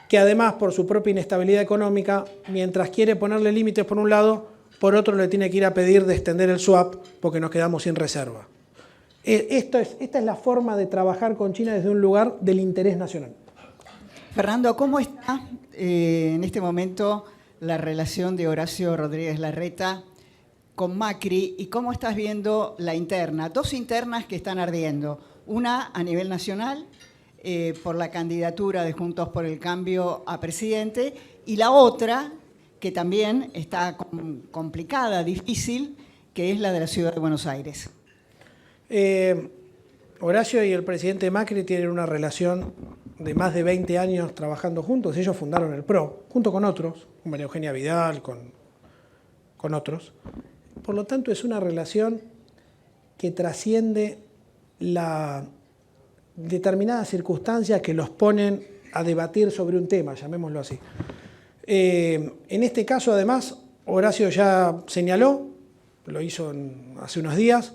que además por su propia inestabilidad económica, mientras quiere ponerle límites por un lado, por otro le tiene que ir a pedir de extender el swap porque nos quedamos sin reserva. Esta es la forma de trabajar con China desde un lugar del interés nacional. Fernando, ¿cómo está en este momento la relación de Horacio Rodríguez Larreta con Macri y cómo estás viendo la interna? Dos internas que están ardiendo, una a nivel nacional por la candidatura de Juntos por el Cambio a presidente y la otra que también está complicada, difícil, que es la de la Ciudad de Buenos Aires. Horacio y el presidente Macri tienen una relación de más de 20 años trabajando juntos. Ellos fundaron el PRO, junto con otros, con María Eugenia Vidal, con otros. Por lo tanto, es una relación que trasciende las determinadas circunstancias que los ponen a debatir sobre un tema, llamémoslo así. En este caso, además, Horacio ya señaló, lo hizo hace unos días,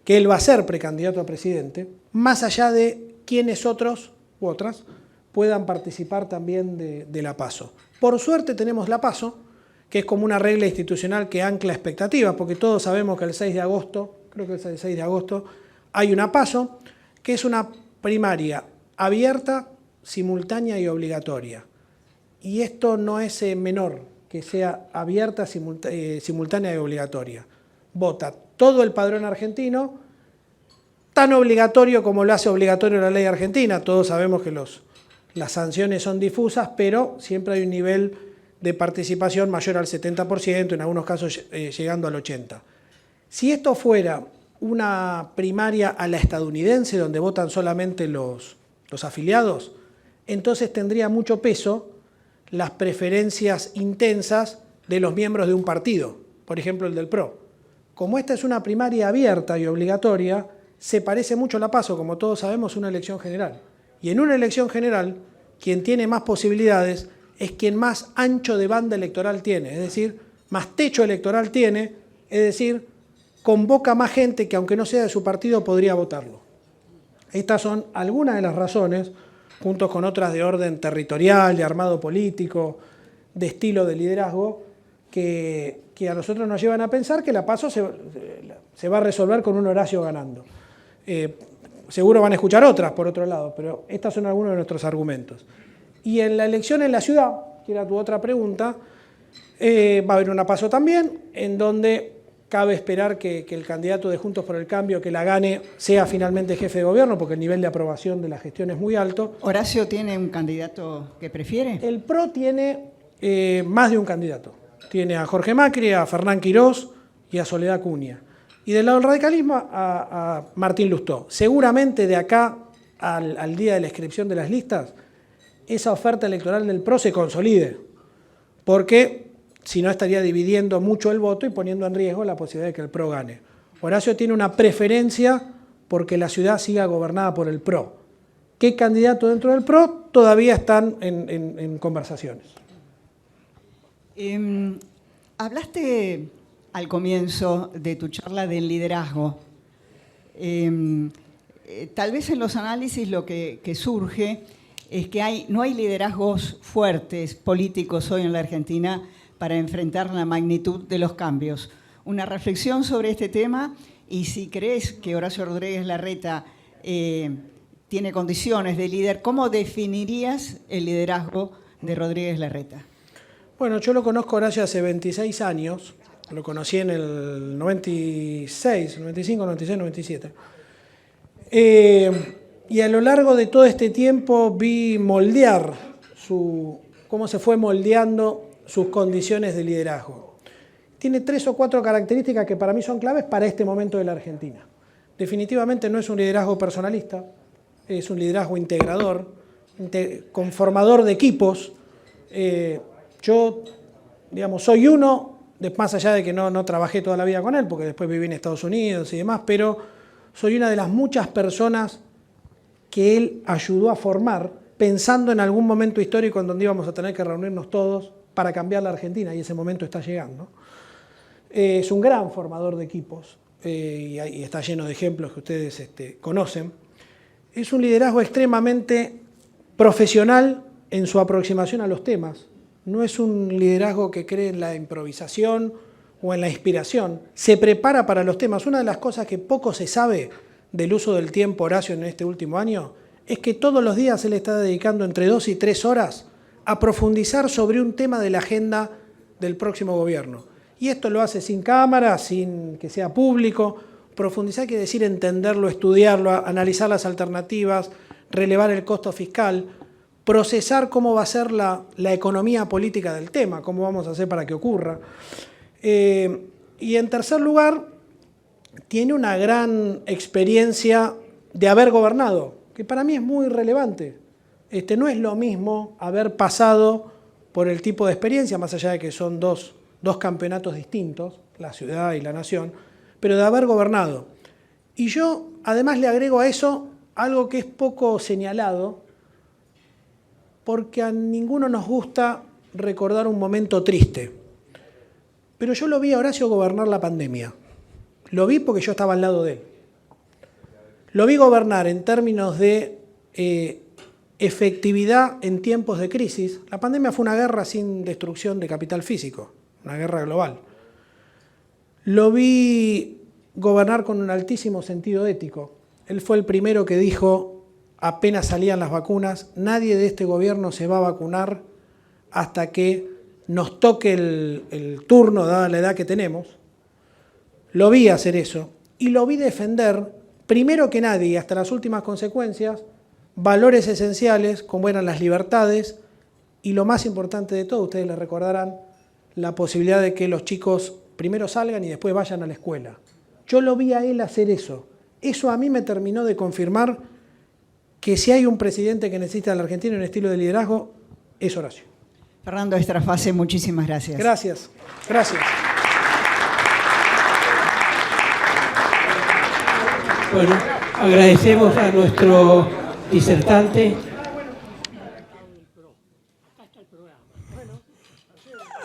que él va a ser precandidato a presidente, más allá de quienes otros u otras puedan participar también de la PASO. Por suerte tenemos la PASO, que es como una regla institucional que ancla expectativas, porque todos sabemos que el 6 de agosto, creo que es el 6 de agosto, hay una PASO, que es una primaria abierta, simultánea y obligatoria. Y esto no es menor, que sea abierta, simultánea y obligatoria. Vota todo el padrón argentino, tan obligatorio como lo hace obligatorio la ley argentina. Todos sabemos que las sanciones son difusas, pero siempre hay un nivel de participación mayor al 70%, en algunos casos llegando al 80%. Si esto fuera una primaria a la estadounidense, donde votan solamente los afiliados, entonces tendría mucho peso las preferencias intensas de los miembros de un partido, por ejemplo el del PRO. Como esta es una primaria abierta y obligatoria, se parece mucho a la PASO, como todos sabemos, una elección general. Y en una elección general, quien tiene más posibilidades es quien más ancho de banda electoral tiene, es decir, más techo electoral tiene, es decir, convoca más gente que aunque no sea de su partido podría votarlo. Estas son algunas de las razones, junto con otras de orden territorial, de armado político, de estilo de liderazgo, que a nosotros nos llevan a pensar que la PASO se va a resolver con un Horacio ganando. Seguro van a escuchar otras, por otro lado, pero estos son algunos de nuestros argumentos. Y en la elección en la ciudad, que era tu otra pregunta, va a haber una PASO también, en donde cabe esperar que el candidato de Juntos por el Cambio que la gane sea finalmente jefe de gobierno, porque el nivel de aprobación de la gestión es muy alto. ¿Horacio tiene un candidato que prefiere? El PRO tiene más de un candidato. Tiene a Jorge Macri, a Fernán Quirós y a Soledad Acuña. Y del lado del radicalismo a Martín Lustó. Seguramente de acá al día de la inscripción de las listas, esa oferta electoral del PRO se consolide, porque si no estaría dividiendo mucho el voto y poniendo en riesgo la posibilidad de que el PRO gane. Horacio tiene una preferencia porque la ciudad siga gobernada por el PRO. ¿Qué candidato dentro del PRO? Todavía están en conversaciones. Hablaste al comienzo de tu charla del liderazgo. Tal vez en los análisis lo que surge es que no hay liderazgos fuertes políticos hoy en la Argentina para enfrentar la magnitud de los cambios. Una reflexión sobre este tema y si crees que Horacio Rodríguez Larreta tiene condiciones de líder, ¿cómo definirías el liderazgo de Rodríguez Larreta? Bueno, yo lo conozco a Horacio hace 26 años, lo conocí en el 96, 95, 96, 97. Y a lo largo de todo este tiempo vi moldear cómo se fue moldeando sus condiciones de liderazgo. Tiene 3 o 4 características que para mí son claves para este momento de la Argentina. Definitivamente no es un liderazgo personalista, es un liderazgo integrador, conformador de equipos. Yo, digamos, soy uno más allá de que no trabajé toda la vida con él, porque después viví en Estados Unidos y demás, pero soy una de las muchas personas que él ayudó a formar, pensando en algún momento histórico en donde íbamos a tener que reunirnos todos para cambiar la Argentina, y ese momento está llegando. Es un gran formador de equipos, y está lleno de ejemplos que ustedes conocen. Es un liderazgo extremadamente profesional en su aproximación a los temas. No es un liderazgo que cree en la improvisación o en la inspiración. Se prepara para los temas. Una de las cosas que poco se sabe del uso del tiempo Horacio en este último año es que todos los días él está dedicando entre 2 y 3 horas a profundizar sobre un tema de la agenda del próximo gobierno. Y esto lo hace sin cámara, sin que sea público. Profundizar quiere decir entenderlo, estudiarlo, analizar las alternativas, relevar el costo fiscal, procesar cómo va a ser la economía política del tema, cómo vamos a hacer para que ocurra. Y en tercer lugar, tiene una gran experiencia de haber gobernado, que para mí es muy relevante. No es lo mismo haber pasado por el tipo de experiencia, más allá de que son dos campeonatos distintos, la ciudad y la nación, pero de haber gobernado. Y yo además le agrego a eso algo que es poco señalado, porque a ninguno nos gusta recordar un momento triste. Pero yo lo vi a Horacio gobernar la pandemia. Lo vi porque yo estaba al lado de él. Lo vi gobernar en términos de efectividad en tiempos de crisis. La pandemia fue una guerra sin destrucción de capital físico, una guerra global. Lo vi gobernar con un altísimo sentido ético. Él fue el primero que dijo, apenas salían las vacunas, nadie de este gobierno se va a vacunar hasta que nos toque el turno, dada la edad que tenemos. Lo vi hacer eso y lo vi defender, primero que nadie y hasta las últimas consecuencias, valores esenciales como eran las libertades y lo más importante de todo, ustedes les recordarán, la posibilidad de que los chicos primero salgan y después vayan a la escuela. Yo lo vi a él hacer eso. Eso a mí me terminó de confirmar que si hay un presidente que necesita a la Argentina un estilo de liderazgo, es Horacio. Fernando Estrafase, muchísimas gracias. Gracias, gracias. Bueno, agradecemos a nuestro disertante.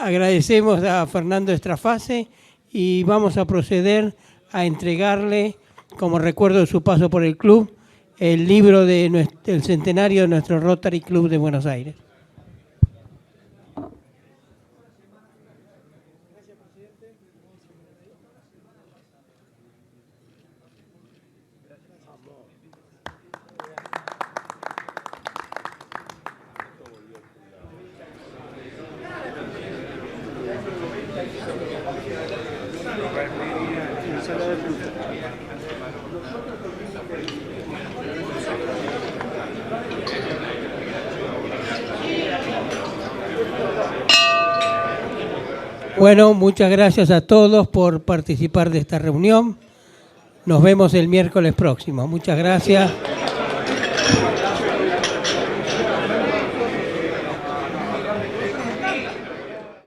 Agradecemos a Fernando Estrafase y vamos a proceder a entregarle, como recuerdo de su paso por el club, el libro del centenario de nuestro Rotary Club de Buenos Aires. Bueno, muchas gracias a todos por participar de esta reunión. Nos vemos el miércoles próximo. Muchas gracias.